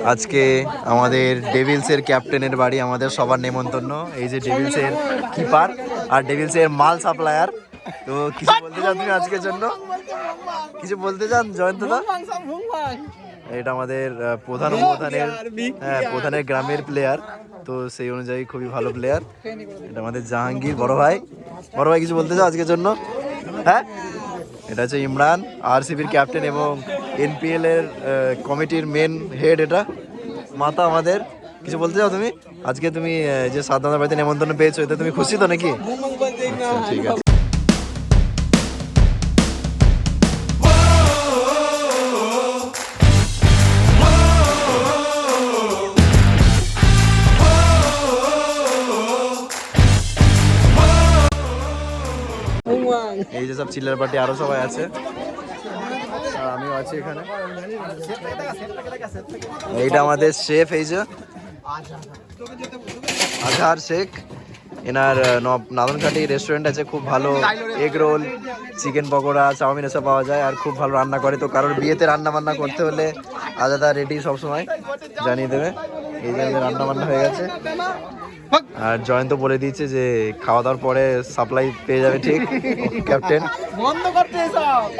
আজকে আমাদের ডেভিলসের ক্যাপ্টেনের বাড়ি, আমাদের সবার নেমন্তন্ন। এই যে ডেভিলসের কিপার আর ডেভিলসের মাল সাপ্লায়ার। তো কিছু বলতে চান তুমি আজকের জন্য? কিছু বলতে চান জয়ন্ত দা? এটা আমাদের প্রধানের গ্রামের প্লেয়ার, তো সেই অনুযায়ী খুবই ভালো প্লেয়ার। এটা আমাদের জাহাঙ্গীর বড় ভাই। বড় ভাই কিছু বলতে চাও আজকের জন্য? হ্যাঁ, এটা হচ্ছে ইমরান, আরসিবির ক্যাপ্টেন এবং এনপিএল এর কমিটির মেন হেড। এটা মাতা আমাদের। কিছু বলতে চাও তুমি? আজকে তুমি যে সাধারণ বাড়িতে নেমন্তন্ন পেয়েছো, এতে তুমি খুশি তো নাকি? আচ্ছা, ঠিক আছে। এই যে সব চিল্লার পার্টি আরো সবাই আছে, আর আমিও আছি এখানে। এইটা আমাদের শেফ, এই যে আজহার শেখ। এনার নাদনকাটি রেস্টুরেন্ট আছে, খুব ভালো egg roll, chicken pakora, chowmein এসব পাওয়া যায়, আর খুব ভালো রান্না করে। তো কারোর বিয়েতে রান্না বান্না করতে হলে আজাদা রেডি সবসময়, জানিয়ে দেবে। এই যে রান্না বান্না হয়ে গেছে, আর জয়ন্ত বলে দিয়েছে যে খাওয়া দাওয়ার পরে সাপ্লাই পেয়ে যাবে। ঠিক ক্যাপ্টেন? বন্ধ করতে